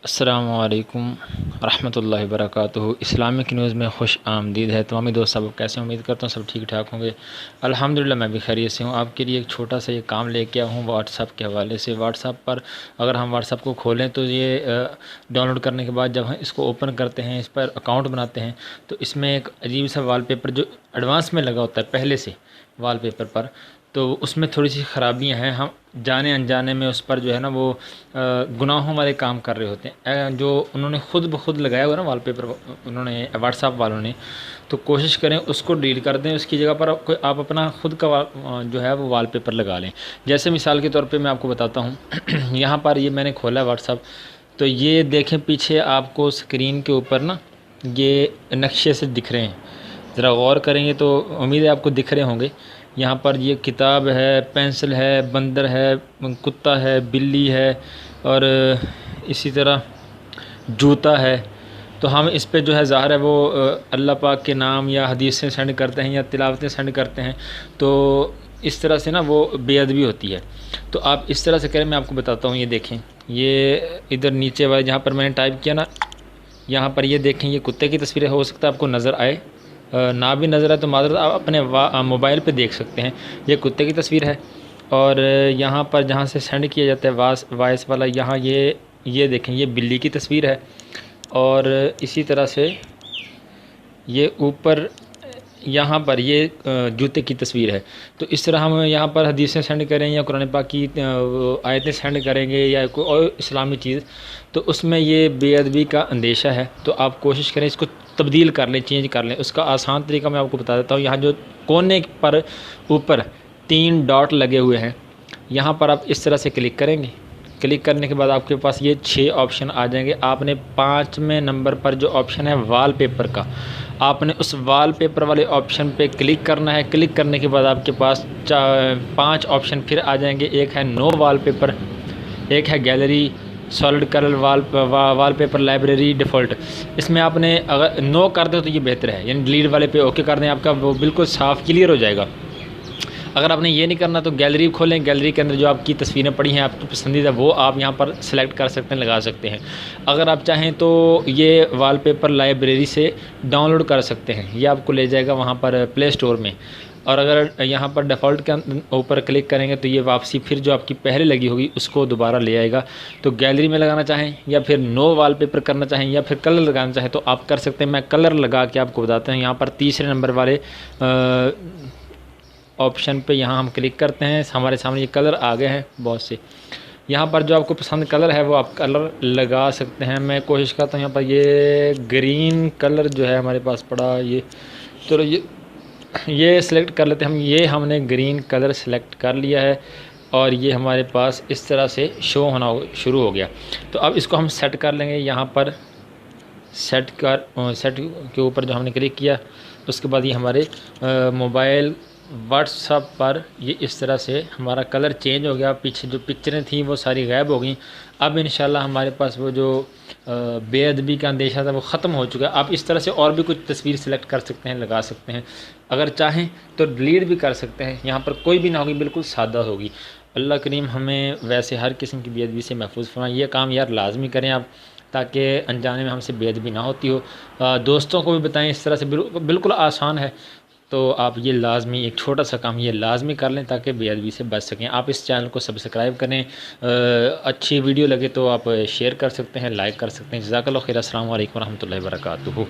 السلام علیکم ورحمۃ اللہ وبرکاتہ۔ اسلامک نیوز میں خوش آمدید ہے تمامی دوست سب کیسے، امید کرتا ہوں سب ٹھیک ٹھاک ہوں گے۔ الحمدللہ میں بھی خیریت سے ہوں۔ آپ کے لیے ایک چھوٹا سا یہ کام لے کے آیا ہوں واٹس ایپ کے حوالے سے۔ واٹس ایپ پر اگر ہم واٹس ایپ کو کھولیں تو یہ ڈاؤن لوڈ کرنے کے بعد جب ہم اس کو اوپن کرتے ہیں، اس پر اکاؤنٹ بناتے ہیں، تو اس میں ایک عجیب سا وال پیپر جو ایڈوانس میں لگا ہوتا ہے پہلے سے وال پیپر پر، تو اس میں تھوڑی سی خرابیاں ہیں۔ ہم جانے انجانے میں اس پر جو ہے نا وہ گناہوں والے کام کر رہے ہوتے ہیں، جو انہوں نے خود بخود لگایا ہوا ہے نا وال پیپر، انہوں نے واٹس ایپ والوں نے، تو کوشش کریں اس کو ڈیلیٹ کر دیں، اس کی جگہ پر آپ اپنا خود کا جو ہے وہ وال پیپر لگا لیں۔ جیسے مثال کے طور پہ میں آپ کو بتاتا ہوں، یہاں پر یہ میں نے کھولا ہے واٹس ایپ، تو یہ دیکھیں پیچھے آپ کو اسکرین کے اوپر نا یہ نقشے سے دکھ رہے ہیں، ذرا غور کریں گے تو امید ہے آپ کو دکھ رہے ہوں گے۔ یہاں پر یہ کتاب ہے، پینسل ہے، بندر ہے، کتا ہے، بلی ہے، اور اسی طرح جوتا ہے۔ تو ہم اس پہ جو ہے ظاہر ہے وہ اللہ پاک کے نام یا حدیثیں سینڈ کرتے ہیں یا تلاوتیں سینڈ کرتے ہیں، تو اس طرح سے نا وہ بے ادبی ہوتی ہے۔ تو آپ اس طرح سے کریں، میں آپ کو بتاتا ہوں۔ یہ دیکھیں، یہ ادھر نیچے والے جہاں پر میں نے ٹائپ کیا نا، یہاں پر یہ دیکھیں، یہ کتے کی تصویر ہو سکتا ہے آپ کو نظر آئے، نہ بھی نظر آئے تو معذرت، آپ اپنے موبائل پہ دیکھ سکتے ہیں۔ یہ کتے کی تصویر ہے، اور یہاں پر جہاں سے سینڈ کیا جاتا ہے وائس والا، یہاں یہ دیکھیں، یہ بلی کی تصویر ہے، اور اسی طرح سے یہ اوپر یہاں پر یہ جوتے کی تصویر ہے۔ تو اس طرح ہم یہاں پر حدیثیں سینڈ کریں یا قرآن پاک کی آیتیں سینڈ کریں گے یا کوئی اور اسلامی چیز، تو اس میں یہ بے ادبی کا اندیشہ ہے۔ تو آپ کوشش کریں اس کو تبدیل کر لیں، چینج کر لیں۔ اس کا آسان طریقہ میں آپ کو بتا دیتا ہوں۔ یہاں جو کونے پر اوپر 3 ڈاٹ لگے ہوئے ہیں، یہاں پر آپ اس طرح سے کلک کریں گے۔ کلک کرنے کے بعد آپ کے پاس یہ 6 آپشن آ جائیں گے۔ آپ نے 5ویں نمبر پر جو آپشن ہے وال پیپر کا، آپ نے اس وال پیپر والے آپشن پہ کلک کرنا ہے۔ کلک کرنے کے بعد آپ کے پاس 5 آپشن پھر آ جائیں گے۔ ایک ہے نو وال پیپر، ایک ہے gallery, solid colour wallpaper library default. اس میں آپ نے اگر نو کر دیں تو یہ بہتر ہے، یعنی ڈیلیٹ والے پہ اوکے کر دیں، آپ کا وہ بالکل صاف کلیئر ہو جائے گا۔ اگر آپ نے یہ نہیں کرنا تو گیلری کھولیں، گیلری کے اندر جو آپ کی تصویریں پڑی ہیں آپ کی پسندیدہ، وہ آپ یہاں پر سلیکٹ کر سکتے ہیں، لگا سکتے ہیں۔ اگر آپ چاہیں تو یہ وال پیپر لائبریری سے ڈاؤن لوڈ کر سکتے ہیں، یہ آپ کو لے جائے گا وہاں پر پلے اسٹور میں۔ اور اگر یہاں پر ڈیفالٹ کے اوپر کلک کریں گے تو یہ واپسی پھر جو آپ کی پہلے لگی ہوگی اس کو دوبارہ لے آئے گا۔ تو گیلری میں لگانا چاہیں یا پھر نو وال پیپر کرنا چاہیں یا پھر کلر لگانا چاہیں تو آپ کر سکتے ہیں۔ میں کلر لگا کے آپ کو بتاتا ہوں۔ یہاں پر 3 نمبر والے آپشن پہ یہاں ہم کلک کرتے ہیں، ہمارے سامنے یہ کلر آ گئے ہیں بہت سے۔ یہاں پر جو آپ کو پسند کلر ہے وہ آپ کلر لگا سکتے ہیں۔ میں کوشش کرتا ہوں یہاں پر یہ گرین کلر جو ہے ہمارے پاس پڑا، یہ چلو یہ سلیکٹ کر لیتے ہیں ہم۔ ہم نے گرین کلر سلیکٹ کر لیا ہے، اور یہ ہمارے پاس اس طرح سے شو ہونا شروع ہو گیا۔ تو اب اس کو ہم سیٹ کر لیں گے۔ یہاں پر سیٹ کے اوپر جو ہم نے کلک کیا، اس کے بعد یہ ہمارے موبائل واٹس ایپ پر یہ اس طرح سے ہمارا کلر چینج ہو گیا۔ پیچھے جو پکچریں تھیں وہ ساری غائب ہو گئیں۔ اب انشاءاللہ ہمارے پاس وہ جو بے ادبی کا اندیشہ تھا وہ ختم ہو چکا ہے۔ آپ اس طرح سے اور بھی کچھ تصویر سلیکٹ کر سکتے ہیں، لگا سکتے ہیں۔ اگر چاہیں تو ڈیلیٹ بھی کر سکتے ہیں، یہاں پر کوئی بھی نہ ہوگی، بالکل سادہ ہوگی۔ اللہ کریم ہمیں ویسے ہر قسم کی بے ادبی سے محفوظ فرمائے۔ یہ کام یار لازمی کریں آپ، تاکہ انجانے میں ہم سے بے ادبی نہ ہوتی ہو۔ دوستوں کو بھی بتائیں، اس طرح سے بالکل آسان ہے۔ تو آپ یہ لازمی ایک چھوٹا سا کام یہ لازمی کر لیں تاکہ بے ادبی سے بچ سکیں۔ آپ اس چینل کو سبسکرائب کریں، اچھی ویڈیو لگے تو آپ شیئر کر سکتے ہیں، لائک کر سکتے ہیں۔ جزاک اللہ خیر۔ السلام علیکم ورحمۃ اللہ وبرکاتہ۔